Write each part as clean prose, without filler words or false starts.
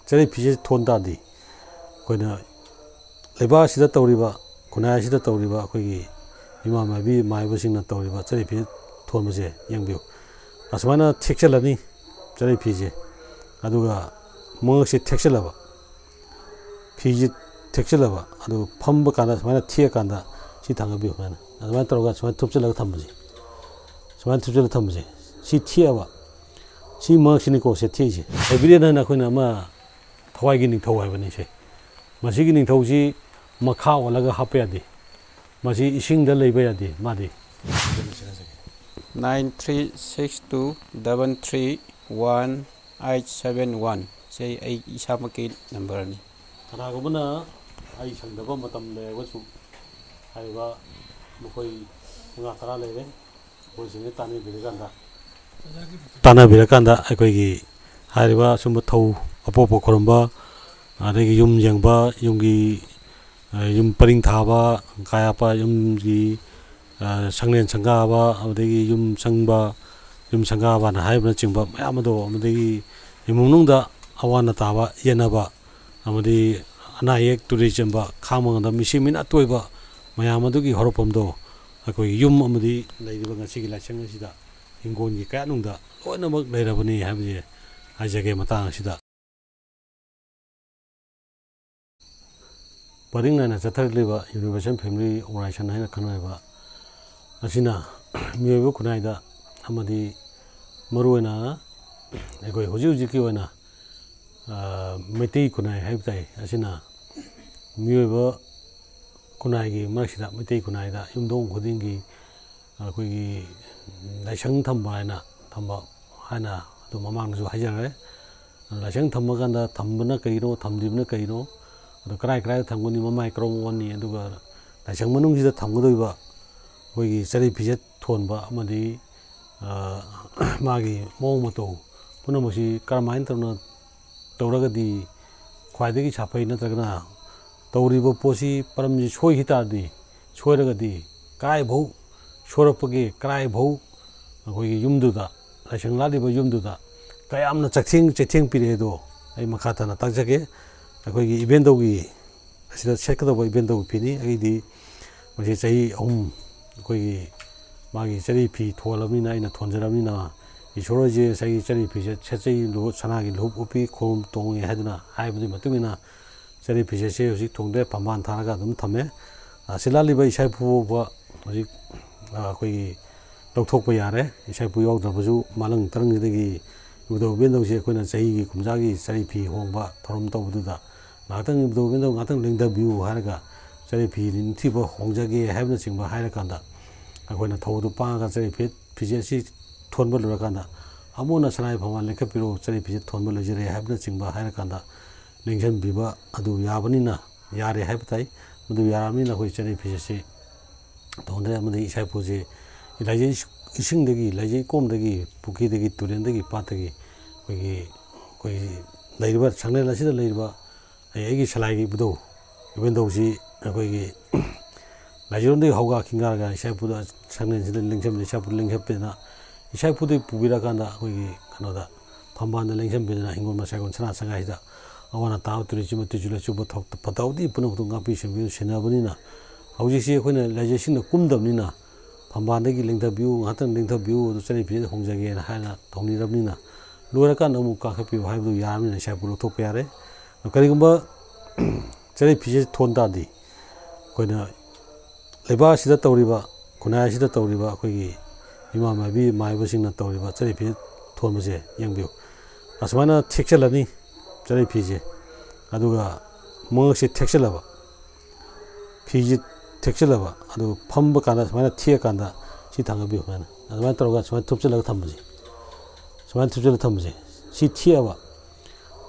ꯆꯔꯩ ꯐꯤꯁꯦ ꯊꯣꯟ ꯇꯥꯔꯗꯤ ꯑꯩꯈꯣꯏꯅ ꯂꯩꯕꯥꯛꯁꯤꯗ ꯇꯧꯔꯤꯕ ꯈꯨꯟꯅꯥꯏꯁꯤꯗ ꯇꯧꯔꯤꯕ ꯑꯩꯈꯣꯏꯒꯤ ꯏꯃꯥ ꯃꯥꯏꯕꯤ ꯃꯥꯏꯕꯁꯤꯡꯅ ꯇꯧꯔꯤꯕ ꯆꯔꯩ ꯐꯤ ꯊꯣꯟꯕꯁꯦ ꯌꯦꯡꯕꯤꯌꯨ ꯑꯁꯨꯃꯥꯏꯅ ꯊꯦꯛꯆꯜꯂꯅꯤ ꯆꯔꯩ ꯐꯤꯁꯦ ꯑꯗꯨꯒ ꯃꯉꯛꯁꯦ ꯊꯦꯛꯆꯜꯂꯕ ꯐꯤꯁꯦ ꯊꯦꯛꯆꯜꯂꯕ ꯑꯗꯨꯒ ꯐꯝꯕ ꯀꯥꯟꯗ ꯁꯨꯃꯥꯏꯅ ꯊꯦꯛꯑꯀꯥꯟꯗ ꯁꯤ ꯊꯥꯡꯒꯠꯄꯤꯌꯨ ꯁꯨꯃꯥꯏꯅ ꯑꯗꯨꯃꯥꯏꯅ ꯇꯧꯔꯒ ꯁꯨꯃꯥꯏꯅ ꯊꯨꯞꯆꯜꯂꯒ ꯊꯝꯕꯁꯦ ꯁꯨꯃꯥꯏꯅ ꯊꯨꯞꯆꯜꯂꯒ ꯊꯝꯕꯁꯦ ꯁꯤ ꯊꯦꯛꯑꯕ ꯁꯤ ꯃꯉꯛꯁꯤꯅꯤꯀꯣ ꯁꯤ ꯊꯦꯛꯏꯁꯦ ꯍꯥꯏꯕꯤꯔꯦꯟ ꯍꯥꯏꯅ ꯑꯩꯈꯣꯏꯅ ꯑꯃ ꯊꯋꯥꯏꯒꯤ ꯅꯤꯡꯊꯧ ꯍꯥꯏꯕꯅꯤ ꯁꯦ ꯃꯁꯤꯒꯤ ꯅꯤꯡꯊꯧꯁꯤ ꯃꯈꯥ ꯑꯣꯜꯂꯒ ꯍꯥꯞꯄ ꯌꯥꯗꯦ ꯃꯁꯤ ꯏꯁꯤꯡꯗ ꯂꯩꯕ ꯌꯥꯗꯦ ꯃꯥꯗꯤ 9362331871 ꯁꯤ ꯑꯩ ꯏꯁꯥꯃꯛꯀꯤ ꯅꯝꯕꯔꯅꯤ ꯀꯅꯥꯒꯨꯝꯕꯅ ꯑꯩ ꯁꯪꯗꯕ ꯃꯇꯝ ꯂꯩꯔꯒꯁꯨ ꯍꯥꯏꯔꯤꯕ ꯃꯈꯣꯏ 5-10 ꯂꯩꯔꯦ ꯃꯈꯣꯏꯁꯤꯡꯁꯦ ꯇꯥꯟꯅꯕꯤꯔꯀꯥꯟꯗ ꯑꯩꯈꯣꯏꯒꯤ ꯍꯥꯏꯔꯤꯕ ꯁꯨꯝꯕ ꯊꯧ ꯑꯄꯣꯛꯄ ꯈꯨꯔꯨꯝꯕ ꯑꯗꯒꯤ ꯌꯨꯝ ꯌꯦꯡꯕ ꯌꯨꯝꯒꯤ ꯌꯨꯝ ꯄꯔꯤꯡ ꯊꯥꯕ ꯀꯥꯌꯥꯞꯄ ꯌꯨꯝꯒꯤ ꯁꯪꯂꯦꯟ ꯁꯪꯒꯥꯕ ꯑꯗꯒꯤ ꯌꯨꯝ ꯆꯪꯕ ꯌꯨꯝ ꯁꯪꯒꯥꯕꯅ ꯍꯥꯏꯕꯅꯆꯤꯡꯕ ꯃꯌꯥꯝ ꯑꯗꯣ ꯑꯃꯗꯒꯤ ꯏꯃꯨꯡ ꯃꯅꯨꯡꯗ ꯑꯋꯥ ꯑꯅꯥ ꯇꯥꯕ ꯌꯦꯠꯅꯕ ꯑꯃꯗꯤ ꯑꯅꯥ ꯑꯌꯦꯛ ꯇꯨꯔꯤ ꯆꯦꯟꯕ ꯈꯥꯡꯕ ꯉꯝꯗꯕ ꯃꯤꯁꯤ ꯃꯤꯅ ꯑꯇꯣꯏꯕ ꯃꯌꯥꯝ ꯑꯗꯨꯒꯤ ꯍꯧꯔꯛꯐꯝꯗꯣ ꯑꯩꯈꯣꯏꯒꯤ ꯌꯨꯝ ꯑꯃꯗꯤ ꯂꯩꯔꯤꯕ ꯉꯁꯤꯒꯤ ꯂꯥꯏꯁꯪ ꯑꯁꯤꯗ ꯍꯤꯡꯒꯣꯜꯒꯤ ꯀꯌꯥꯠꯅꯨꯡꯗ ꯂꯣꯏꯅꯃꯛ ꯂꯩꯔꯕꯅꯤ ꯍꯥꯏꯕꯁꯦ ꯍꯥꯏꯖꯒꯦ ꯃꯇꯥꯡ ꯑꯁꯤꯗ ꯄꯔꯤꯡ ꯅꯥꯏꯅ ꯆꯠꯊꯔꯛꯂꯤꯕ ꯌꯨꯅꯤꯚꯔꯁꯦꯜ ꯐꯦꯃꯤꯂꯤ ꯑꯣꯔꯒꯅꯥꯏꯖꯦꯁꯟ ꯍꯥꯏꯅ ꯈꯪꯅꯔꯤꯕ ꯑꯁꯤꯅ ꯃꯤꯑꯣꯏꯕ ꯈꯨꯟꯅꯥꯏꯗ ꯑꯃꯗꯤ ꯃꯔꯨꯑꯣꯏꯅ ꯑꯩꯈꯣই ꯍꯧꯖꯤꯛ ꯍꯧꯖꯤꯛꯀꯤ ꯑꯣꯏꯅ ꯃꯩꯇꯩ ꯈꯨꯟꯅꯥꯏ ꯍꯥꯏꯕ ꯇꯥꯏ ꯑꯁꯤꯅ ꯃꯤꯑꯣꯏꯕ ꯈꯨꯟꯅꯥꯏꯒꯤ ꯃꯔꯛꯁꯤꯗ ꯃꯩꯇꯩ ꯈꯨꯟꯅꯥꯏꯗ ꯌꯨꯝꯊꯣꯡ ꯈꯨꯗꯤꯡꯒꯤ ꯑꯩꯈꯣꯏꯒꯤ ꯂꯥꯏꯁꯪ ꯊꯝꯕ ꯍꯥꯏꯅ ꯑꯗꯨ ꯃꯃꯥꯡꯗꯁꯨ ꯍꯥꯏꯖꯈ꯭ꯔꯦ ꯂꯥꯏꯁꯪ ꯊꯝꯃꯀꯥꯟꯗ ꯊꯝꯕꯅ ꯀꯩꯅꯣ ꯊꯝꯗ꯭ꯔꯤꯕꯅ ꯀꯩꯅꯣ ꯑꯗꯣ ꯀꯗꯥꯏꯗ ꯊꯝꯒꯅꯤ ꯃꯃꯥꯏ ꯀꯔꯣꯝ ꯑꯣꯟꯅꯤ ꯑꯗꯨꯒ ꯂꯥꯏꯁꯪ ꯃꯅꯨꯡꯁꯤꯗ ꯊꯝꯒꯗꯧꯔꯤꯕ ꯑꯩꯈꯣꯏꯒꯤ ꯆꯔꯩ ꯐꯤꯖꯦꯠ ꯊꯣꯟꯕ ꯑꯃꯗꯤ ꯃꯥꯒꯤ ꯃꯑꯣꯡ ꯃꯇꯧ ꯄꯨꯝꯅꯃꯛꯁꯤ ꯀꯔꯝꯍꯥꯏꯅ ꯇꯧꯔꯒꯗꯤ ꯈ꯭ꯋꯥꯏꯗꯒꯤ ꯁꯥꯐꯩ ꯅꯠꯇ꯭ꯔꯒꯅ ꯇꯧꯔꯤꯕ ꯄꯣꯠꯁꯤ ꯄꯔꯝꯁꯤ ꯁꯣꯏꯈꯤ ꯇꯥꯔꯗꯤ ꯁꯣꯏꯔꯒꯗꯤ ꯀꯗꯥꯏꯐꯥꯎ ꯁꯣꯏꯔꯛꯄꯒꯦ ꯀꯗꯥꯏꯐꯥꯎ ꯑꯩꯈꯣꯏꯒꯤ ꯌꯨꯝꯗꯨꯗ ꯂꯥꯏꯁꯪ ꯂꯥꯠꯂꯤꯕ ꯌꯨꯝꯗꯨꯗ ꯀꯌꯥꯝꯅ ꯆꯩꯊꯦꯡ ꯄꯤꯔꯛꯑꯦꯗꯣ ꯑꯩ ꯃꯈꯥ ꯇꯥꯅ ꯇꯥꯛꯆꯒꯦ ꯑꯩꯈꯣꯏꯒꯤ ꯏꯕꯦꯟꯗꯧꯒꯤ ꯑꯁꯤꯗ ꯁꯦꯠꯀꯗꯧꯕ ꯏꯕꯦꯟꯗꯧꯒꯤ ꯐꯤꯅꯤ ꯑꯩꯗꯤ ꯃꯁꯤ ꯆꯍꯤ 3 ꯑꯩꯈꯣꯏꯒꯤ ꯃꯥꯒꯤ ꯆꯔꯩ ꯐꯤ ꯊꯣꯜꯂꯕꯅꯤꯅ ꯑꯩꯅ ꯊꯣꯟꯖꯔꯕꯅꯤꯅ ꯏꯁꯣꯔ ꯍꯣꯏꯁꯦ ꯉꯁꯥꯏꯒꯤ ꯆꯔꯩ ꯐꯤꯁꯦ ꯁꯦꯠꯆꯩ ꯁꯅꯥꯒꯤ ꯂꯨꯍꯨꯞ ꯎꯞꯄꯤ ꯈꯣꯡ ꯇꯣꯡꯉꯦ ꯍꯥꯏꯗꯨꯅ ꯍꯥꯏꯕꯒꯤ ꯃꯇꯨꯡ ꯏꯟꯅ ꯆꯔꯩ ꯐꯤꯁꯦꯠꯁꯦ ꯍꯧꯖꯤꯛ ꯊꯣꯡꯗ꯭ꯔꯦ ꯐꯝꯕꯥꯜ ꯊꯥꯔꯒ ꯑꯗꯨꯝ ꯊꯝꯃꯦ ꯁꯤꯂꯥꯠꯂꯤꯕ ꯏꯁꯥ ꯏꯄꯨ ꯐꯥꯎꯕ ꯍꯧꯖꯤꯛ ꯑꯩꯈꯣꯏꯒꯤ ꯂꯧꯊꯣꯛꯄ ꯌꯥꯔꯦ ꯏꯁꯥ ꯏꯄꯨ ꯌꯥꯎꯗ꯭ꯔꯕꯁꯨ ꯃꯥꯂꯪ ꯇꯔꯪꯁꯤꯗꯒꯤ ꯏꯕꯨꯙꯧ ꯏꯕꯦꯟꯗꯧꯁꯦ ꯑꯩꯈꯣꯏꯅ ꯆꯍꯤꯒꯤ ꯀꯨꯝꯖꯥꯒꯤ ꯆꯔꯩ ꯐꯤ ꯍꯣꯡꯕ ꯊꯧꯔꯝ ꯇꯧꯕꯗꯨꯗ ꯉꯥꯏꯍꯥꯛꯇꯪ ꯏꯕꯨꯙꯧ ꯏꯕꯦꯟꯗꯧ ꯉꯥꯏꯍꯥꯛꯇꯪ ꯂꯦꯡꯊꯕꯤꯌꯨ ꯍꯥꯏꯔꯒ ꯆꯔꯩ ꯐꯤ ꯅꯤꯡꯊꯤꯕ ꯍꯣꯡꯖꯒꯦ ꯍꯥꯏꯕꯅꯆꯤꯡꯕ ꯍꯥꯏꯔꯀꯥꯟꯗ ꯑꯩꯈꯣꯏꯅ ꯊꯧꯗꯨ ꯄꯥꯡꯉꯒ ꯆꯔꯩ ꯐꯤꯖꯦꯠꯁꯤ ꯊꯣꯟꯕ ꯂꯣꯏꯔꯀꯥꯟꯗ ꯑꯃꯨꯛꯅ ꯁꯅꯥꯏ ꯐꯝꯕꯥꯜ ꯂꯦꯡꯈꯠꯄꯤꯔꯛꯎ ꯆꯔꯩ ꯐꯤꯖꯦꯠ ꯊꯣꯟꯕ ꯂꯣꯏꯖꯔꯦ ꯍꯥꯏꯕꯅꯆꯤꯡꯕ ꯍꯥꯏꯔꯀꯥꯟꯗ ꯂꯦꯡꯁꯤꯟꯕꯤꯕ ꯑꯗꯨ ꯌꯥꯕꯅꯤꯅ ꯌꯥꯔꯦ ꯍꯥꯏꯕ ꯇꯥꯏ ꯃꯗꯨ ꯌꯥꯔꯕꯅꯤꯅ ꯑꯩꯈꯣꯏ ꯆꯔꯩ ꯐꯤꯖꯦꯠꯁꯤ ꯊꯣꯟꯗ꯭ꯔꯦ ꯑꯃꯗꯤ ꯏꯁꯥ ꯏꯄꯨꯁꯤ ꯂꯥꯏꯖꯩ ꯏꯁꯤꯡꯗꯒꯤ ꯂꯥꯏꯖꯩ ꯀꯣꯝꯗꯒꯤ ꯄꯨꯈ꯭ꯔꯤꯗꯒꯤ ꯇꯨꯔꯦꯟꯗꯒꯤ ꯄꯥꯠꯇꯒꯤ ꯑꯩꯈꯣꯏꯒꯤ ꯂꯩꯔꯤꯕ ꯁꯪꯂꯦꯟ ꯑꯁꯤꯗ ꯂꯩꯔꯤꯕ ꯑꯩꯒꯤ ꯁꯂꯥꯏꯒꯤ ꯏꯕꯨꯙꯧ ꯏꯕꯦꯟꯗꯧꯁꯤ ꯑꯩꯈꯣꯏꯒꯤ ꯂꯥꯏꯖꯤꯔꯣꯟꯗꯒꯤ ꯍꯧꯒ ꯈꯤꯡꯒꯥꯔꯒ ꯏꯁꯥ ꯏꯄꯨꯗ ꯁꯪꯂꯦꯟꯁꯤꯗ ꯂꯦꯡꯁꯟꯕꯤꯗꯅ ꯏꯁꯥ ꯏꯄꯨꯗ ꯂꯦꯡꯁꯟꯕꯤꯗꯅ ꯏꯁꯥ ꯏꯄꯨꯗꯒꯤ ꯄꯨꯕꯤꯔꯀꯥꯟꯗ ꯑꯩꯈꯣꯏꯒꯤ ꯀꯩꯅꯣꯗ ꯐꯝꯕꯥꯜꯗ ꯂꯦꯡꯁꯟꯕꯤꯗꯅ ꯍꯤꯡꯒꯣꯜ ꯃꯁꯥꯏꯒꯣꯜ ꯁꯅꯥ ꯁꯪꯒꯥꯏꯁꯤꯗ ꯑꯋꯥꯅ ꯇꯥꯕ ꯇꯨꯔꯤꯆꯨꯝꯕ ꯇꯨꯖꯨꯜ ꯑꯆꯨꯕ ꯐꯠꯇ ꯍꯥꯎꯊꯤ ꯄꯨꯝꯅꯃꯛꯇꯨ ꯉꯥꯛꯄꯤ ꯁꯦꯟꯕꯤꯌꯨ ꯁꯦꯟꯅꯕꯅꯤꯅ ꯍꯧꯖꯤꯛꯁꯤ ꯑꯩꯈꯣꯏꯅ ꯂꯥꯏꯖꯩꯁꯤꯡꯅ ꯀꯨꯝꯗꯕꯅꯤꯅ ꯐꯝꯕꯥꯜꯗꯒꯤ ꯂꯦꯡꯊꯕꯤꯌꯨ ꯉꯥꯏꯍꯥꯛꯇꯪ ꯂꯦꯡꯊꯕꯤꯌꯨ ꯑꯗꯨ ꯆꯔꯩ ꯐꯤꯖꯦꯠ ꯍꯣꯡꯖꯒꯦꯅ ꯍꯥꯏꯅ ꯇꯧꯅꯤꯔꯕꯅꯤꯅ ꯂꯣꯏꯔꯀꯥꯟꯗ ꯑꯃꯨꯛ ꯀꯥꯈꯠꯄꯤꯌꯨ ꯍꯥꯏꯕꯗꯨ ꯌꯥꯔꯕꯅꯤꯅ ꯏꯁꯥ ꯏꯄꯨ ꯂꯧꯊꯣꯛꯄ ꯌꯥꯔꯦ ꯀꯔꯤꯒꯨꯝꯕ ꯆꯔꯩ ꯐꯤꯖꯦꯠ ꯊꯣꯟ ꯇꯥꯔꯗꯤ ꯑꯩꯈꯣꯏꯅ ꯂꯩꯕꯥꯛ ꯑꯁꯤꯗ ꯇꯧꯔꯤꯕ ꯈꯨꯟꯅꯥꯏ ꯑꯁꯤꯗ ꯇꯧꯔꯤꯕ ꯑꯩꯈꯣꯏꯒꯤ ꯏꯃꯥ ꯃꯥꯏꯕꯤ ꯃꯥꯏꯕꯁꯤꯡꯅ ꯇꯧꯔꯤꯕ ꯆꯔꯩ ꯐꯤꯖꯦꯠ ꯊꯣꯟꯕꯁꯦ ꯌꯦꯡꯕꯤꯌꯨ ꯑꯁꯨꯃꯥꯏꯅ ꯊꯦꯛꯆꯜꯂꯅꯤ ꯆꯔꯩ ꯐꯤꯁꯦ ꯑꯗꯨꯒ ꯃꯉꯛꯁꯦ ꯊꯦꯛꯆꯜꯂꯕ ꯐꯤꯁꯦ ꯊꯦꯛꯆꯜꯂꯕ ꯑꯗꯨꯒ ꯐꯝꯕ ꯀꯥꯟꯗ ꯁꯨꯃꯥꯏꯅ ꯊꯦꯛꯑꯀꯥꯟꯗ ꯁꯤ ꯊꯥꯡꯒꯠꯄꯤꯌꯨ ꯁꯨꯃꯥꯏꯅ ꯑꯗꯨꯃꯥꯏꯅ ꯇꯧꯔꯒ ꯁꯨꯃꯥꯏꯅ ꯊꯨꯞꯆꯜꯂꯒ ꯊꯝꯕꯁꯦ ꯁꯨꯃꯥꯏꯅ ꯊꯨꯞꯆꯜꯂꯒ ꯊꯝꯕꯁꯦ ꯁꯤ ꯊꯦꯛꯑꯕ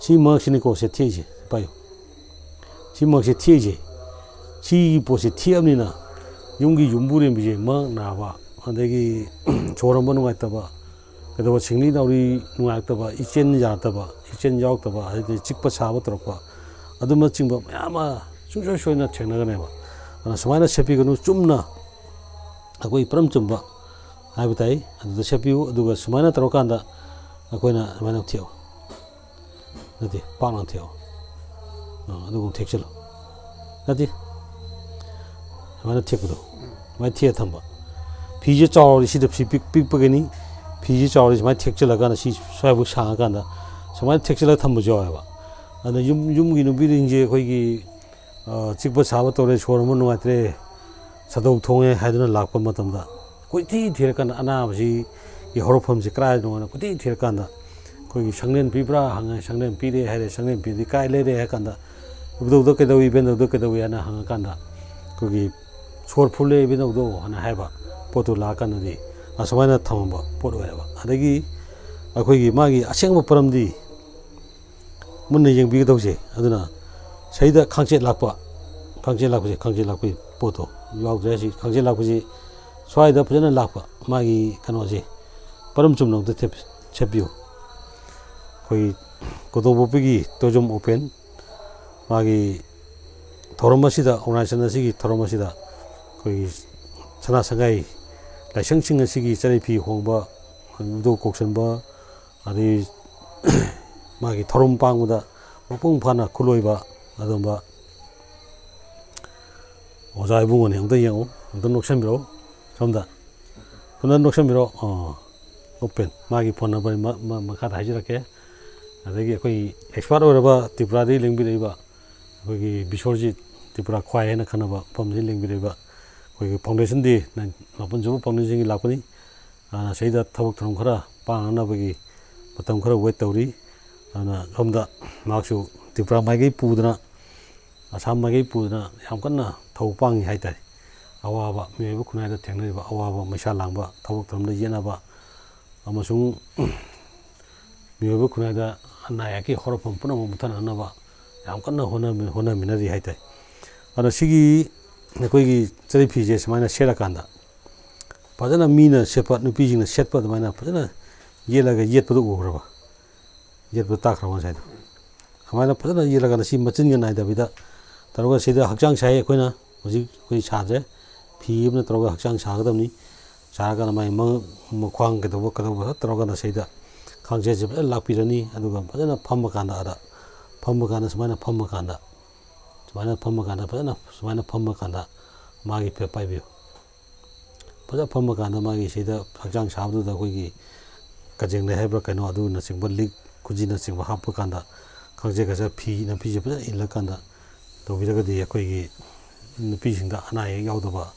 ꯁꯤ ꯃꯉꯛꯁꯤꯅꯤꯀꯣ ꯁꯤ ꯊꯦꯛꯏꯁꯦ ꯄꯥꯏꯌꯨ ꯁꯤ ꯃꯉꯛꯁꯦ ꯊꯦꯛꯏꯁꯦ ꯁꯤꯒꯤ ꯄꯣꯠꯁꯦ ꯊꯦꯛꯑꯕꯅꯤꯅ ꯌꯨꯝꯒꯤ ꯌꯨꯝꯕꯨꯔꯦꯝꯕꯤꯁꯦ ꯃꯉꯛ ꯅꯥꯕ ꯑꯗꯒꯤ ꯁꯣꯔ ꯍꯣꯟꯕ ꯅꯨꯡꯉꯥꯏꯇꯕ ꯀꯩꯗꯧꯕ ꯁꯤꯡꯂꯤ ꯅꯥꯎꯔꯤ ꯅꯨꯡꯉꯥꯏꯔꯛꯇꯕ ꯏꯆꯦꯟ ꯌꯥꯔꯛꯇꯕ ꯏꯆꯦꯟ ꯌꯥꯎꯔꯛꯇꯕ ꯑꯗꯩ ꯆꯤꯛꯄ ꯁꯥꯕ ꯇꯧꯔꯛꯄ ꯑꯗꯨꯅꯆꯤꯡꯕ ꯃꯌꯥꯝ ꯑꯃ ꯁꯨꯡꯁꯣꯏ ꯁꯣꯏꯗꯅ ꯊꯦꯡꯅꯒꯅꯦꯕ ꯑꯗꯨꯅ ꯁꯨꯃꯥꯏꯅ ꯁꯦꯠꯄꯤꯒꯅꯨ ꯆꯨꯝꯅ ꯑꯩꯈꯣꯏ ꯄꯔꯝ ꯆꯨꯝꯕ ꯍꯥꯏꯕ ꯇꯥꯏ ꯑꯗꯨꯗ ꯁꯦꯠꯄꯤꯌꯨ ꯑꯗꯨꯒ ꯁꯨꯃꯥꯏꯅ ꯇꯧꯔꯀꯥꯟꯗ ꯑꯩꯈꯣꯏꯅ ꯁꯨꯃꯥꯏꯅ ꯊꯦꯛꯎ nati panang theo adu thek chalo nati mana thek do mai thia thamba phije chawri si de pik pagani phije chawri mai thek chala kana si swai bu sang kana samai thek chala thamba jo ba ana yum gi no biring je khoi gi chikpa saba tore chormo no atre sadau thonge haiduna lakpa matamda koi ti thir kana ana basi i horofam ji krai no na koi thir kana koi sanglen pibra hanga sanglen pide haire sanglen pide kai le re kana ubdo ke dawi ben do ke dawi ana hanga kana koi chor phule ben do ana haiba potu la kana di asmana thamba pot wa ba adagi akhoi gi magi asengba paramdi munne yeng bi dawse aduna saida khangche lakpa potu yaw jasi khangche lakpa swaida phajana lakpa magi kano je param chum nong te chepyu koi kodobo pigi tojum open magi thoromasida organization asigi thoromasida koi chana sangai laisang sing asigi chani phi hongba do koksan ba ari magi thorom panguda mapung phana khuloiba adamba oja ibungone ongda yengo ongda noksanbiro somda kuna noksanbiro open magi phone number makha haijirake adagi koi expert oraba tripura ri lingbireba koi bisorji tripura khwai na khanaba pamji lingbireba koi foundation di mapun job foundation gi lakoni ana seida thabuk throm khara pangna bagi matam khara wait tawri ana somda maksu tripura mai gi pudna asam mai gi pudna yam kanna thau pangi haitai awaba mebu khunai da thengnaiba awaba maisa langba thabuk thomda yenaba amasung mebu khunai da anayaki horofam puna mutana anaba yam kanna hona minari haitai ana sigi koi gi chari phi je samaina sera kanda pajana mina sepa nupi jing na setpa da maina pajana yelaga yetpa do ugraba yetpa takhrawa sai amaina pajana yelaga na si machin ga nai da bida taroga sida hakjang sai koina hoji koi chadre phi ibna taroga hakjang sagadamni saga na mai khwang ke do taroga na sida khangje je lakpirani aduga pajana phamma kanda ara phamma kanda samaina phamma kanda pajana samaina phamma kanda magi pe paibiu paja phamma kanda magi sida hakjang sabdu da koi gi kajeng le hebra kaino adu na singba lik kuji na singba happa kanda khangje ga sa phi na phi je paja illa kanda to biraga di koi gi nupi singda anai yaudaba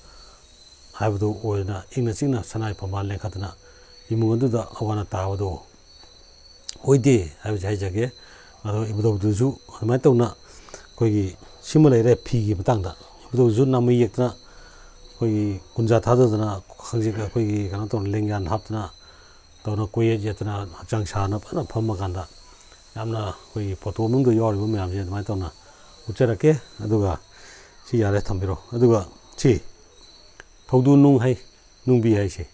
haibdo oina ingna singna sanai pama lekhatna imungandu da awana tawado oide haibu haijage ado ibdo duju amai tawna koi gi sima leire phi gi matangda ibdo ju namai yekna koi kunja thadadna khangje ga koi gi kana ton lengyan haptna tawna koi jetna hachang sana pana phamma kanda yamna koi photo mungdo yoribo mayam je amai tawna ucherake aduga si yare thambiro aduga si thaudu nung hai nungbi hai se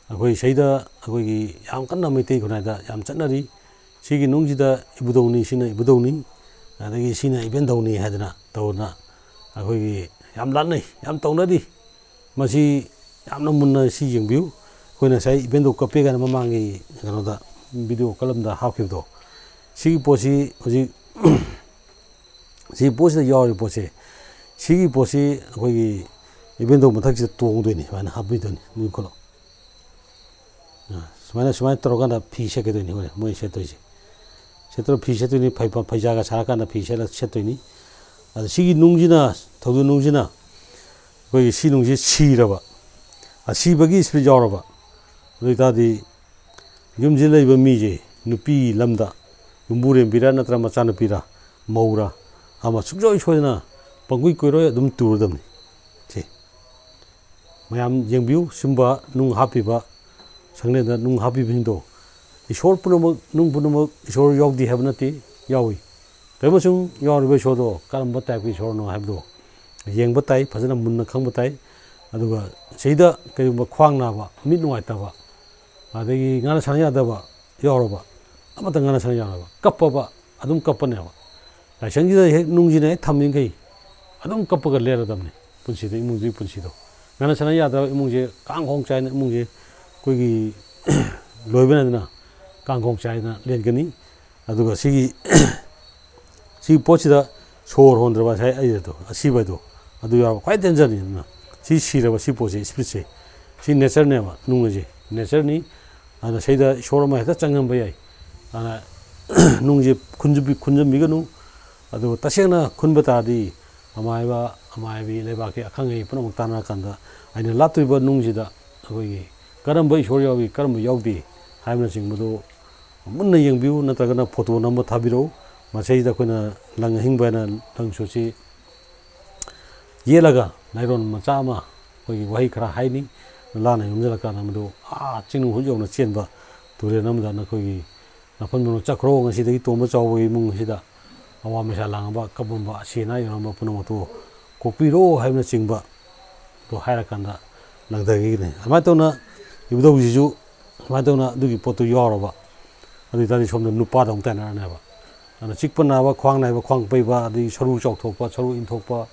akoi seida akoi gi yam kanna meitei khunai da yam chanari sigi nungjida ibudoni sina ibudoni adagi sina ibendoni hadna tawna akoi gi yam lanai yam tawnadi masi yamna munna si yengbiu koina sai ibendo kape ga mamangi ganoda video kalamda hapkibdo sigi posi hoji si posi da yori posi sigi posi akoi gi ibendo mathakji tongdoini mana habidoni nikolo sumana toroganda phi sekedoni hore moi setoisi setro phi setoni phaijaga sarakanda phi sela setoini ad sigi nungjina thodu nungjina koi si nungji siraba asibagi spi joraba roitadi yumji leiba mije nupi lamda yumbure bira natra machana pira maura ama sukjoi choina pangui koiro dum turdamni che mayam yengbiu simba nung hapiba sangne da nung hapi bindo ishor puno nung puno ishor yogdi habnati yawi tebasung yawribe shodo karamba type ishor no habdo yengba tai phajana munna khangba tai aduga seida kayumba khwang na ba mit nuai ta ba adagi ngana sanya da ba yawroba amata ngana sanya ba kappa ba adum kappa ne ba laisangji da hek nungji ne thamning kai adum kappa ga lera damne punsi de imungji punsi do ngana sanya da imungje kang hong chai ne imungje koi gi loibena na kang hong chai na len gani ꯑꯗꯨꯒ ꯁꯤꯒꯤ ꯄꯣꯠꯁꯤꯗ ꯁꯣꯔ ꯍꯣꯟꯗ꯭ꯔꯕ ꯉꯁꯥꯏ ꯑꯩꯗꯣ ꯑꯁꯤꯕꯗꯣ ꯑꯗꯨ ꯌꯥꯎꯕ ꯈ꯭ꯋꯥꯏ ꯗꯦꯟꯖꯔꯅꯤ ꯑꯗꯨꯅ ꯁꯤ ꯁꯤꯔꯕ ꯁꯤ ꯄꯣꯠꯁꯦ ꯁ꯭ꯄꯤꯠꯁꯦ ꯁꯤ ꯅꯦꯆꯔꯅꯦꯕ ꯅꯨꯡ ꯑꯁꯦ ꯅꯦꯆꯔꯅꯤ ꯑꯗꯨꯅ ꯁꯤꯗ ꯏꯁꯣꯔ ꯑꯃ ꯍꯦꯛꯇ ꯆꯪꯉꯝꯕ ꯌꯥꯏ ꯑꯗꯨꯅ ꯅꯨꯡꯁꯦ ꯈꯨꯟꯖꯟꯕꯤꯒꯅꯨ ꯑꯗꯨꯒ ꯇꯁꯦꯡꯅ ꯈꯨꯟꯕ ꯇꯥꯔꯗꯤ ꯑꯃꯥꯏꯕꯤ ꯂꯩꯕꯥꯛꯀꯤ ꯑꯈꯪ ꯑꯍꯩ ꯄꯨꯝꯅꯃꯛ ꯇꯥꯟꯅꯔꯀꯥꯟꯗ ꯑꯩꯅ ꯂꯥꯠꯇꯣꯏꯕ ꯅꯨꯡꯁꯤꯗ ꯑꯩꯈꯣꯏꯒꯤ ꯀꯔꯝꯕ ꯏꯁꯣꯔ ꯌꯥꯎꯏ ꯀꯔꯝꯕ ꯌꯥꯎꯗꯦ ꯍꯥꯏꯕꯅꯆꯤꯡꯕꯗꯨ ꯃꯨꯟꯅ ꯌꯦꯡꯕꯤꯌꯨ ꯅꯠꯇ꯭ꯔꯒꯅ ꯐꯣꯇꯣ ꯅꯝꯕ ꯊꯥꯕꯤꯔꯛꯎ ꯃꯁꯤꯗ ꯑꯩꯈꯣꯏꯅ ꯂꯪ ꯑꯍꯤꯡꯕ ꯍꯥꯏꯅ ꯂꯪꯁꯨꯁꯤ ꯌꯦꯠꯂꯒ ꯂꯩꯔꯣꯟ ꯃꯆꯥ ꯑꯃ ꯑꯩꯈꯣꯏꯒꯤ ꯋꯥꯍꯩ ꯈꯔ ꯍꯥꯏꯅꯤ ꯂꯥꯟꯅ ꯌꯣꯝꯁꯤꯜꯂꯀꯥꯟꯗ ꯃꯗꯨ ꯆꯤꯡꯅꯨꯡ ꯍꯨꯠ ꯌꯧꯅ ꯆꯦꯟꯕ ꯇꯨꯔꯦꯜ ꯑꯃꯗ ꯅꯈꯣꯏꯒꯤ ꯅꯥꯄꯟꯕꯅ ꯆꯠꯈ꯭ꯔꯣ ꯉꯁꯤꯗꯒꯤ ꯇꯣꯝꯕ ꯆꯥꯎꯕꯒꯤ ꯏꯃꯨꯡ ꯑꯁꯤꯗ ꯑꯋꯥ ꯃꯩꯁꯥ ꯂꯥꯡꯉꯝꯕ ꯀꯞꯄꯝꯕ ꯑꯁꯤ ꯑꯅꯥ ꯌꯥꯎꯔꯝꯕ ꯄꯨꯝꯅꯃꯛꯇꯨ ꯀꯣꯛꯄꯤꯔꯣ ꯍꯥꯏꯕꯅꯆꯤꯡꯕ ꯗꯣ ꯍꯥꯏꯔꯀꯥꯟꯗ ꯂꯪꯊꯈꯤꯒꯅꯤ ꯑꯗꯨꯃꯥꯏꯅ ꯇꯧꯅ ꯏꯕꯨꯙꯧꯁꯤꯁꯨ ꯑꯗꯨꯃꯥꯏꯅ ꯇꯧꯅ ꯑꯗꯨꯒꯤ ꯄꯣꯠꯇꯨ ꯌꯥꯎꯔꯕ ꯑꯗꯨ ꯑꯣꯏꯇꯥꯔꯗꯤ ꯁꯣꯝꯗ ꯅꯨꯄꯥꯗ ꯑꯃꯨꯛ ꯇꯥꯏꯅꯔꯅꯦꯕ ꯑꯗꯨꯅ ꯆꯤꯛꯄ ꯅꯥꯕ ꯈ꯭ꯋꯥꯡ ꯅꯥꯏꯕ ꯈ꯭ꯋꯥꯡ ꯄꯩꯕ ꯑꯗꯒꯤ ꯁꯔꯨ ꯆꯥꯎꯊꯣꯛꯄ ꯁꯔꯨ ꯏꯟꯊꯣꯛꯄ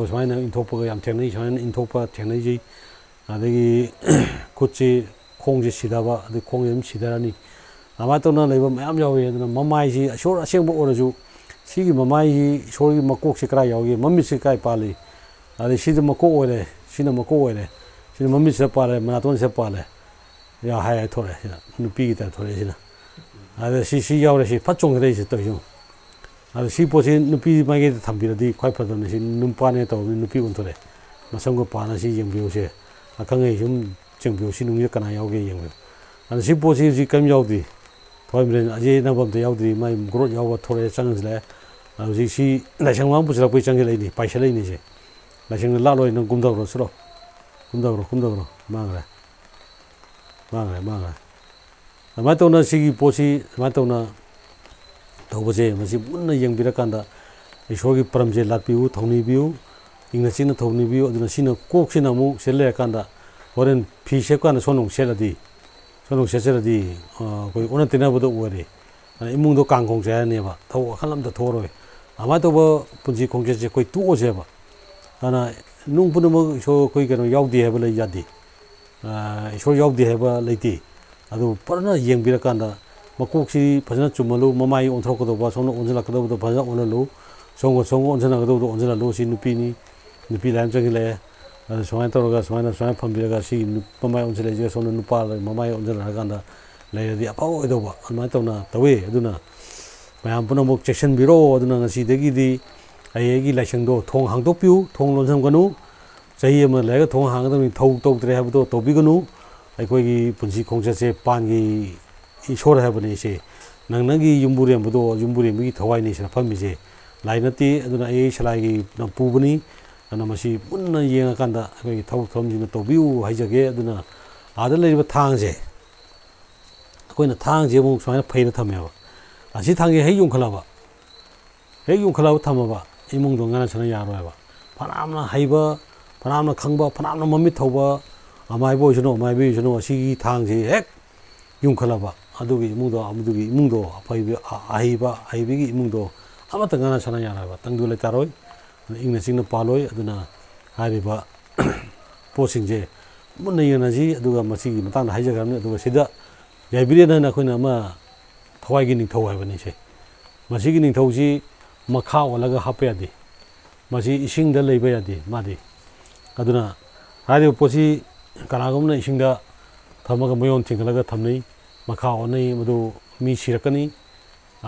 ꯁꯨꯃꯥꯏꯅ ꯏꯟꯊꯣꯛꯄꯒ ꯌꯥꯝ ꯊꯦꯡꯅꯩ ꯁꯨꯃꯥꯏꯅ ꯏꯟꯊꯣꯛꯄ ꯊꯦꯡꯅꯩꯖꯩ ꯑꯗꯒꯤ ꯈꯨꯠꯁꯤ ꯈꯣꯡꯁꯤ ꯁꯤꯗꯕ ꯑꯗꯩ ꯈꯣꯡꯁꯤ ꯑꯗꯨꯝ ꯁꯤꯊꯔꯅꯤ ꯑꯗꯨꯃꯥꯏꯅ ꯇꯧꯅ ꯂꯩꯕ ꯃꯌꯥꯝ ꯌꯥꯎꯏ ꯑꯗꯨꯅ ꯃꯃꯥꯏꯁꯤ ꯏꯁꯣꯔ ꯑꯁꯦꯡꯕ ꯑꯣꯏꯔꯁꯨ ꯁꯤꯒꯤ ꯃꯃꯥꯏꯁꯤ ꯏꯁꯣꯔꯒꯤ ꯃꯀꯣꯛꯁꯤ ꯀꯗꯥꯏ ꯌꯥꯎꯒꯦ ꯃꯃꯤꯠꯁꯤ ꯀꯗꯥꯏ ꯄꯥꯜꯂꯤ ꯑꯗꯩ ꯁꯤꯗ ꯃꯀꯣꯛ ꯑꯣꯏꯔꯦ ꯁꯤꯅ ꯃꯀꯣꯛ ꯑꯣꯏꯔꯦ ꯁꯤꯅ ꯃꯃꯤꯠꯁꯤꯗ ꯄꯥꯜꯂꯦ ꯃꯅꯥꯇꯣꯟꯁꯤꯗ ꯄꯥꯜꯂꯦ ꯍꯥꯏ ꯊꯣꯔꯛꯑꯦ ꯁꯤꯅ ꯅꯨꯄꯤꯒꯤ ꯇꯥꯏꯞ ꯊꯣꯔꯛꯑꯦ ꯁꯤꯅ ꯑꯗ ꯁꯤ ꯌꯥꯎꯔꯦ ꯁꯤ ꯐꯠ ꯆꯣꯡꯊꯔꯛꯏꯁꯤ ꯇꯧꯔꯤꯁꯤ ꯑꯗ ꯁꯤ ꯄꯣꯠꯁꯤ ꯅꯨꯄꯤ ꯃꯥꯏꯀꯩꯗ ꯊꯝꯕꯤꯔꯗꯤ ꯈ꯭ꯋꯥꯏ ꯐꯗꯕꯅꯤ ꯁꯤ ꯅꯨꯄꯥꯅꯦ ꯇꯧꯕꯅꯤ ꯅꯨꯄꯤ ꯑꯣꯟꯊꯣꯔꯛꯑꯦ ꯃꯁꯝꯒ ꯄꯥꯅ ꯁꯤ ꯌꯦꯡꯕꯤꯌꯨꯁꯦ ꯑꯈꯪ ꯑꯍꯩ ꯁꯨꯝ ꯆꯦꯡꯕꯤꯌꯨ ꯁꯤ ꯅꯨꯡꯁꯤꯗ ꯀꯅꯥ ꯌꯥꯎꯒꯦ ꯌꯦꯡꯕꯤꯌꯨ ꯑꯗ ꯁꯤ ꯄꯣꯠꯁꯤ ꯍꯧꯖꯤꯛ ꯀꯔꯤꯝ ꯌꯥꯎꯗ꯭ꯔꯤ ꯊꯋꯥꯏ ꯑꯖꯦꯅꯕ ꯑꯝꯇ ꯌꯥꯎꯗ꯭ꯔꯤ ꯃꯥꯏ ꯒ꯭ꯔꯣꯠ ꯌꯥꯎꯕ ꯊꯣꯔꯛꯑꯦ ꯆꯪꯁꯤꯜꯂꯛꯑꯦ ꯍꯧꯖꯤꯛ ꯁꯤ ꯂꯥꯏꯁꯪ ꯃꯥꯡ ꯄꯨꯁꯤꯜꯂꯛꯄꯩ ꯆꯪꯁꯤꯜꯂꯛꯏꯅꯤ ꯄꯥꯏꯁꯤꯜꯂꯛꯏꯅꯤꯁꯦ ꯂꯥꯏꯁꯪꯗ ꯂꯥꯠꯂꯣꯏ ꯅꯪ ꯀꯨꯝꯊꯈ꯭ꯔꯣ ꯁꯤꯔꯣ ꯀꯨꯝꯊꯈ꯭ꯔꯣ ꯃꯥꯡꯈ꯭ꯔꯦ ꯑꯗꯨꯃꯥꯏꯅ ꯇꯧꯅ ꯁꯤꯒꯤ ꯄꯣꯠꯁꯤ ꯑꯗꯨꯃꯥꯏꯅ ꯇꯧꯅ ꯇꯧꯕꯁꯦ ꯃꯁꯤ ꯃꯨꯟꯅ ꯌꯦꯡꯕꯤꯔꯀꯥꯟꯗ ꯏꯁꯣꯔꯒꯤ ꯄꯔꯝꯁꯦ ꯂꯥꯠꯄꯤꯌꯨ ꯊꯧꯅꯤꯕꯤꯌꯨ ꯏꯪꯅ ꯆꯤꯛꯅ ꯊꯧꯅꯤꯕꯤꯌꯨ ꯑꯗꯨꯅ ꯁꯤꯅ ꯀꯣꯛꯁꯤꯅ ꯑꯃꯨꯛ ꯁꯤꯗ ꯂꯩꯔꯀꯥꯟꯗ ꯍꯣꯔꯦꯟ ꯐꯤ ꯁꯦꯠꯀꯥꯟꯗ ꯁꯣꯟꯗ ꯁꯦꯠꯂꯗꯤ ꯁꯦꯠꯆꯔꯗꯤ ꯑꯩꯈꯣꯏ ꯑꯣꯟꯅ ꯇꯩꯅꯕꯗ ꯑꯣꯏꯔꯦ ꯏꯃꯨꯡꯗꯣ ꯀꯥꯡꯈꯣꯡ ꯆꯥꯏꯔꯅꯦꯕ ꯋꯥꯈꯜ ꯑꯝꯇ ꯊꯣꯛꯑꯔꯣꯏ ꯑꯗꯨꯃꯥꯏꯅ ꯇꯧꯕ ꯄꯨꯟꯁꯤ ꯈꯣꯡꯆꯠꯁꯦ ꯑꯩꯈꯣꯏ ꯇꯣꯛꯑꯁꯦꯕ ꯑꯗꯨꯅ ꯅꯨꯡ ꯄꯨꯝꯅꯃꯛ ꯏꯁꯣꯔ ꯑꯩꯈꯣꯏ ꯀꯩꯅꯣ ꯌꯥꯎꯗꯦ ꯍꯥꯏꯕ ꯂꯩ ꯌꯥꯗꯦ ꯏꯁꯣꯔ ꯌꯥꯎꯗꯦ ꯍꯥꯏꯕ ꯂꯩꯇꯦ ꯑꯗꯨ ꯐꯖꯅ ꯌꯦꯡꯕꯤꯔꯀꯥꯟꯗ ꯃꯀꯣꯛꯁꯤ ꯐꯖꯅ ꯆꯨꯝꯍꯜꯂꯨ ꯃꯃꯥꯏ ꯑꯣꯟꯊꯣꯔꯛꯀꯗꯧꯕ ꯁꯣꯝꯗ ꯑꯣꯟꯁꯤꯜꯂꯛꯀꯗꯧꯕꯗꯣ ꯐꯖꯅ ꯑꯣꯜꯍꯜꯂꯨ ꯁꯣꯝꯒ ꯑꯣꯟꯁꯤꯟꯅꯒꯗꯧꯕꯗꯣ ꯑꯣꯟꯁꯤꯜꯍꯜꯂꯨ ꯁꯤ ꯅꯨꯄꯤꯅꯤ ꯅꯨꯄꯤ ꯂꯥꯏꯟ ꯆꯪꯁꯤꯜꯂꯛꯑꯦ ꯑꯗꯨ ꯁꯨꯃꯥꯏꯅ ꯇꯧꯔꯒ ꯁꯨꯃꯥꯏꯅ ꯐꯝꯕꯤꯔꯒ ꯁꯤ ꯃꯃꯥꯏ ꯑꯣꯟꯁꯤꯜꯂꯛꯏꯁꯤꯒ ꯁꯣꯝꯗ ꯅꯨꯄꯥ ꯃꯃꯥꯏ ꯑꯣꯟꯁꯤꯜꯂꯛꯑꯀꯥꯟꯗ ꯂꯩꯔꯗꯤ ꯑꯐꯕ ꯑꯣꯏꯗꯧꯕ ꯑꯗꯨꯃꯥꯏꯅ ꯇꯧꯅ ꯇꯧꯋꯤ ꯑꯗꯨꯅ ꯃꯌꯥꯝ ꯄꯨꯝꯅꯃꯛ ꯆꯦꯛꯁꯤꯟꯕꯤꯔꯣ ꯑꯗꯨꯅ ꯉꯁꯤꯗꯒꯤꯗꯤ ꯑꯩꯒꯤ ꯂꯥꯏꯁꯪꯗꯣ ꯊꯣꯡ ꯍꯥꯡꯗꯣꯛꯄꯤꯌꯨ ꯊꯣꯡ ꯂꯣꯟꯁꯤꯟꯒꯅꯨ ꯆꯍꯤ ꯑꯃ ꯂꯩꯔꯒ ꯊꯣꯡ ꯍꯥꯡꯒꯗꯕꯅꯤ ꯇꯧꯗ꯭ꯔꯦ ꯍꯥꯏꯕꯗꯣ ꯇꯧꯕꯤꯒꯅꯨ ꯑꯩꯈꯣꯏꯒꯤ ꯄꯨꯟꯁꯤ ꯈꯣꯡꯆꯠꯁꯦ ꯄꯥꯟꯒꯤ ꯏꯁꯣꯔ ꯍꯥꯏꯕꯅꯤ ꯏꯁꯦ ꯅꯪꯒꯤ ꯌꯨꯝꯕꯨꯔꯦꯝꯕꯗꯣ ꯌꯨꯝꯕꯨꯔꯦꯝꯕꯒꯤ ꯊꯋꯥꯏꯅꯤ ꯁꯤꯗ ꯐꯝꯃꯤꯁꯦ ꯂꯥꯏ ꯅꯠꯇꯦ ꯑꯗꯨꯅ ꯑꯩ ꯁꯂꯥꯏꯒꯤ ꯄꯨꯕꯅꯤ ꯑꯗꯨꯅ ꯃꯁꯤ ꯄꯨꯟꯅ ꯌꯦꯡꯉꯀꯥꯟꯗ ꯑꯩꯈꯣꯏꯒꯤ ꯊꯕꯛ ꯊꯧꯔꯝꯁꯤꯡꯅ ꯇꯧꯕꯤꯌꯨ ꯍꯥꯏꯖꯒꯦ ꯑꯗꯨꯅ ꯑꯥꯗ ꯂꯩꯔꯤꯕ ꯊꯥꯡꯁꯦ ꯑꯩꯈꯣꯏꯅ ꯊꯥꯡꯁꯦ ꯑꯃꯨꯛ ꯁꯨꯃꯥꯏꯅ ꯐꯩꯅ ꯊꯝꯃꯦꯕ ꯑꯁꯤ ꯊꯥꯡꯁꯦ ꯍꯦꯛ ꯌꯨꯡꯈꯠꯂꯕ ꯊꯝꯃꯕ ꯏꯃꯨꯡꯗꯣ ꯉꯥꯅ ꯁꯥꯟꯅ ꯌꯥꯔꯣꯏꯕ ꯐꯅꯌꯥꯝꯅ ꯍꯩꯕ ꯐꯅꯌꯥꯝꯅ ꯈꯪꯕ ꯐꯅꯌꯥꯝꯅ ꯃꯃꯤꯠ ꯊꯧꯕ ꯑꯃꯥꯏꯕ ꯑꯣꯏꯁꯅꯨ ꯑꯃꯥꯏꯕ ꯑꯣꯏꯁꯅꯨ ꯑꯁꯤꯒꯤ ꯊꯥꯡꯁꯦ ꯍꯦꯛ ꯌꯨꯡꯈꯠꯂꯕ ꯑꯗꯨꯒꯤ ꯏꯃꯨꯡꯗꯣ ꯑꯍꯩꯕꯒꯤ ꯏꯃꯨꯡꯗꯣ ꯑꯃꯠꯇ ꯉꯥꯅ ꯁꯥꯟꯅ ꯌꯥꯔꯣꯏꯕ ꯇꯪꯗꯨ ꯂꯩꯇꯥꯔꯣꯏ ꯏꯪꯅ ꯆꯤꯡꯅ ꯄꯥꯜꯂꯣꯏ ꯑꯗꯨꯅ ꯍꯥꯏꯔꯤꯕ ꯄꯣꯠꯁꯤꯡꯁꯦ ꯃꯨꯟꯅ ꯌꯦꯡꯅꯁꯤ ꯑꯗꯨꯒ ꯃꯁꯤꯒꯤ ꯃꯇꯥꯡꯗ ꯍꯥꯏꯖꯈ꯭ꯔꯕꯅꯤ ꯑꯗꯨꯒ ꯁꯤꯗ ꯌꯥꯏꯕꯤꯔꯦꯟ ꯍꯥꯏꯅ ꯑꯩꯈꯣꯏꯅ ꯑꯃ ꯊꯋꯥꯏꯒꯤ ꯅꯤꯡꯊꯧ ꯍꯥꯏꯕꯅꯤꯁꯦ ꯃꯁꯤꯒꯤ ꯅꯤꯡꯊꯧꯁꯤ ꯃꯈꯥ ꯑꯣꯜꯂꯒ ꯍꯥꯞꯄ ꯌꯥꯗꯦ ꯃꯁꯤ ꯏꯁꯤꯡꯗ ꯂꯩꯕ ꯌꯥꯗꯦ ꯃꯥꯗꯤ ꯑꯗꯨꯅ ꯍꯥꯏꯔꯤꯕ ꯄꯣꯠꯁꯤ ꯀꯅꯥꯒꯨꯝꯕꯅ ꯏꯁꯤꯡꯗ ꯊꯝꯃꯒ ꯃꯌꯣꯟ ꯊꯤꯡꯒꯠꯂꯒ ꯊꯝꯅꯩ ꯃꯈꯥ ꯑꯣꯟꯅꯩ ꯃꯗꯨ ꯃꯤ ꯁꯤꯔꯛꯀꯅꯤ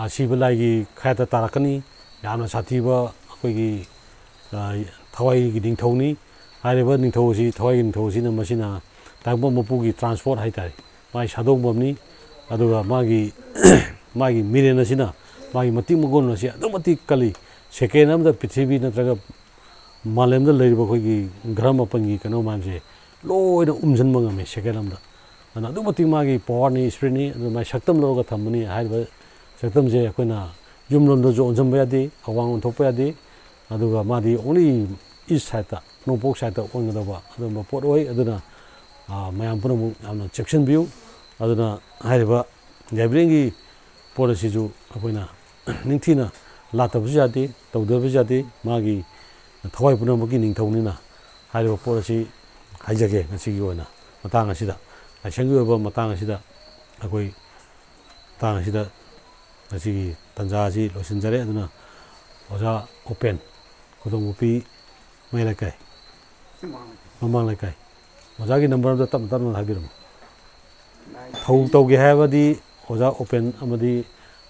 ꯁꯤꯕ ꯂꯥꯏꯒꯤ ꯈꯥꯌꯥꯠꯇ ꯇꯥꯔꯛꯀꯅꯤ ꯌꯥꯝꯅ ꯁꯥꯊꯤꯕ ꯑꯩꯈꯣꯏꯒꯤ ꯊꯋꯥꯏꯒꯤ ꯅꯤꯡꯊꯧꯅꯤ ꯍꯥꯏꯔꯤꯕ ꯅꯤꯡꯊꯧ ꯑꯁꯤ ꯊꯋꯥꯏꯒꯤ ꯅꯤꯡꯊꯧ ꯑꯁꯤꯅ ꯃꯁꯤꯅ ꯇꯥꯏꯕꯪ ꯃꯄꯨꯒꯤ ꯇ꯭ꯔꯥꯟꯁꯄꯣꯔꯠ ꯍꯥꯏꯇꯥꯔꯦ ꯃꯥꯒꯤ ꯁꯥꯗꯣꯡꯐꯝꯅꯤ ꯑꯗꯨꯒ ꯃꯥꯒꯤ ꯃꯤꯔꯦꯟ ꯑꯁꯤꯅ ꯃꯥꯒꯤ ꯃꯇꯤꯛ ꯃꯒꯨꯟ ꯑꯁꯤ ꯑꯗꯨꯛ ꯃꯇꯤꯛ ꯀꯜꯂꯤ ꯁꯦꯀꯦꯟ ꯑꯃꯗ ꯄ꯭ꯔꯤꯊꯤꯕꯤ ꯅꯠꯇ꯭ꯔꯒ ꯃꯥꯂꯦꯝꯗ ꯂꯩꯔꯤꯕ ꯑꯩꯈꯣꯏꯒꯤ ꯒ꯭ꯔꯍ ꯃꯥꯄꯟꯒꯤ ꯀꯩꯅꯣ ꯃꯌꯥꯝꯁꯦ ꯂꯣꯏꯅ ꯎꯝꯁꯤꯟꯕ ꯉꯝꯃꯤ ꯁꯦꯀꯦꯟ ꯑꯃꯗ ꯑꯗꯨꯅ ꯑꯗꯨꯛ ꯃꯇꯤꯛ ꯃꯥꯒꯤ ꯄꯋꯥꯔꯅꯤ ꯏꯁꯄꯤꯔꯤꯠꯅꯤ ꯑꯗꯨ ꯃꯥꯒꯤ ꯁꯛꯇꯝ ꯂꯧꯔꯒ ꯊꯝꯕꯅꯤ ꯍꯥꯏꯔꯤꯕ ꯁꯛꯇꯝꯁꯦ ꯑꯩꯈꯣꯏꯅ ꯌꯨꯝꯂꯣꯝꯗꯁꯨ ꯑꯣꯟꯁꯤꯟꯕ ꯌꯥꯗꯦ ꯑꯋꯥꯡ ꯑꯣꯟꯊꯣꯛꯄ ꯌꯥꯗꯦ ꯑꯗꯨꯒ ꯃꯥꯗꯤ ꯑꯣꯡꯂꯤ ꯏꯁ ꯁꯥꯏꯠꯇ ꯅꯣꯡꯄꯣꯛ ꯁꯥꯏꯠꯇ ꯑꯣꯟꯒꯗꯕ ꯑꯗꯨꯒꯨꯝꯕ ꯄꯣꯠ ꯑꯣꯏ ꯑꯗꯨꯅ ꯃꯌꯥꯝ ꯄꯨꯝꯅꯃꯛ ꯌꯥꯝꯅ ꯆꯦꯛꯁꯤꯟꯕꯤꯌꯨ ꯑꯗꯨꯅ ꯍꯥꯏꯔꯤꯕ ꯌꯥꯏꯕꯤꯔꯦꯟꯒꯤ ꯄꯣꯠ ꯑꯁꯤꯁꯨ ꯑꯩꯈꯣꯏꯅ ꯅꯤꯡꯊꯤꯅ ꯂꯥꯠꯇꯕꯁꯨ ꯌꯥꯗꯦ ꯇꯧꯗꯕꯁꯨ ꯌꯥꯗꯦ ꯃꯥꯒꯤ ꯊꯋꯥꯏ ꯄꯨꯝꯅꯃꯛꯀꯤ ꯅꯤꯡꯊꯧꯅꯤꯅ ꯍꯥꯏꯔꯤꯕ ꯄꯣꯠ ꯑꯁꯤ ꯍꯥꯏꯖꯒꯦ ꯉꯁꯤꯒꯤ ꯑꯣꯏꯅ ꯃꯇꯥꯡ ꯑꯁꯤꯗ ꯂꯥꯏꯁꯪꯒꯤ ꯑꯣꯏꯕ ꯃꯇꯥꯡ ꯑꯁꯤꯗ ꯑꯩꯈꯣꯏ ꯃꯇꯥꯡ ꯑꯁꯤꯗ ꯉꯁꯤꯒꯤ ꯇꯥꯟꯖꯥꯁꯤ ꯂꯣꯏꯁꯤꯟꯖꯔꯦ ꯑꯗꯨꯅ ꯑꯣꯖꯥ ꯑꯣꯄꯦꯟ ꯈꯨꯗꯣꯡꯒꯣꯄꯤ ꯃꯩ ꯂꯩꯀꯥꯏ ꯃꯃꯥꯡ ꯂꯩꯀꯥꯏ ꯑꯣꯖꯥꯒꯤ ꯅꯝꯕꯔ ꯑꯝꯇ ꯇꯞꯅ ꯇꯞꯅ ꯍꯥꯏꯕꯤꯔꯝꯃꯨ ꯊꯧ ꯇꯧꯒꯦ ꯍꯥꯏꯔꯕꯗꯤ ꯑꯣꯖꯥ ꯑꯣꯄꯦꯟ ꯑꯃꯗꯤ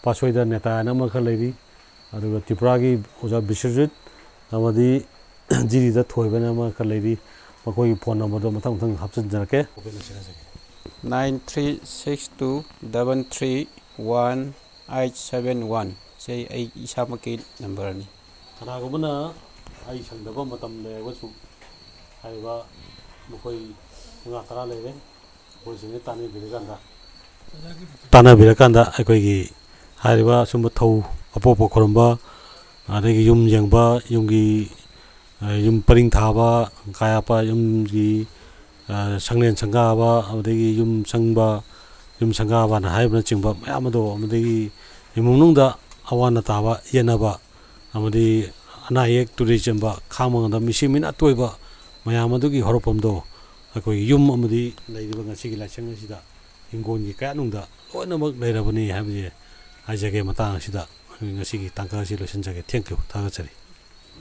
ꯄꯥꯠꯁꯣꯏꯗ ꯅꯦꯇꯥ ꯍꯥꯏꯅ ꯑꯃꯈꯛ ꯂꯩꯔꯤ ꯑꯗꯨꯒ ꯇ꯭ꯔꯤꯄꯨꯔꯥꯒꯤ ꯑꯣꯖꯥ ꯕꯤꯁ꯭ꯋꯖꯤꯠ ꯑꯃꯗꯤ ꯖꯤꯔꯤꯗ ꯊꯣꯏꯕꯅ ꯑꯃꯈꯛ ꯂꯩꯔꯤ ꯃꯈꯣꯏꯒꯤ ꯐꯣꯟ ꯅꯝꯕꯔꯗꯣ ꯃꯊꯪ ꯃꯊꯪ ꯍꯥꯞꯆꯤꯟꯖꯔꯛꯀꯦ 9362331871 ꯁꯤ ꯑꯩ ꯏꯁꯥꯃꯛꯀꯤ ꯅꯝꯕꯔꯅꯤ ꯀꯅꯥꯒꯨꯝꯕꯅ ꯑꯩ ꯁꯪꯗꯕ ꯃꯇꯝ ꯂꯩꯔꯒꯁꯨ ꯍꯥꯏꯔꯤꯕ ꯃꯈꯣꯏ 5-10 ꯂꯩꯔꯦ ꯃꯈꯣꯏꯁꯤꯡꯁꯦ ꯇꯥꯟꯅꯕꯤꯔꯀꯥꯟꯗ ꯑꯩꯈꯣꯏꯒꯤ ꯍꯥꯏꯔꯤꯕ ꯑꯁꯨꯝꯕ ꯊꯧ ꯑꯄꯣꯛꯄ ꯈꯨꯔꯨꯝꯕ ꯑꯗꯒꯤ ꯌꯨꯝ ꯌꯦꯡꯕ ꯌꯨꯝꯒꯤ ꯌꯨꯝ ꯄꯔꯤꯡ ꯊꯥꯕ ꯀꯥꯌꯥꯞꯄ ꯌꯨꯝꯒꯤ ꯁꯪꯂꯦꯟ ꯁꯪꯒꯥꯕ ꯑꯗꯒꯤ ꯌꯨꯝ ꯆꯪꯕ ꯌꯨꯝ ꯁꯪꯒꯥꯕꯅ ꯍꯥꯏꯕꯅꯆꯤꯡꯕ ꯃꯌꯥꯝ ꯑꯗꯣ ꯑꯃꯗꯒꯤ ꯏꯃꯨꯡ ꯃꯅꯨꯡꯗ ꯑꯋꯥ ꯑꯅꯥ ꯇꯥꯕ ꯌꯦꯠꯅꯕ ꯑꯃꯗꯤ ꯑꯅꯥ ꯑꯌꯦꯛ ꯇꯨꯔꯤ ꯆꯦꯟꯕ ꯈꯥꯡꯕ ꯉꯝꯗꯕ ꯃꯤꯁꯤ ꯃꯤꯅ ꯑꯇꯣꯏꯕ ꯃꯌꯥꯝ ꯑꯗꯨꯒꯤ ꯍꯧꯔꯛꯐꯝꯗꯣ ꯑꯩꯈꯣꯏꯒꯤ ꯌꯨꯝ ꯑꯃꯗꯤ ꯂꯩꯔꯤꯕ ꯉꯁꯤꯒꯤ ꯂꯥꯏꯁꯪ ꯑꯁꯤꯗ ꯍꯤꯡꯒꯣꯜꯒꯤ ꯀꯌꯥꯠꯅꯨꯡꯗ ꯂꯣꯏꯅꯃꯛ ꯂꯩꯔꯕꯅꯤ ꯍꯥꯏꯕꯁꯦ ꯍꯥꯏꯖꯒꯦ ꯃꯇꯥꯡ ꯑꯁꯤꯗ ꯉꯁꯤꯒꯤ ꯇꯥꯡꯀꯛ ꯑꯁꯤ ꯂꯣꯏꯁꯤꯟꯖꯒꯦ ꯊꯦꯡꯛ ꯌꯨ ꯊꯥꯒꯠꯆꯔꯤ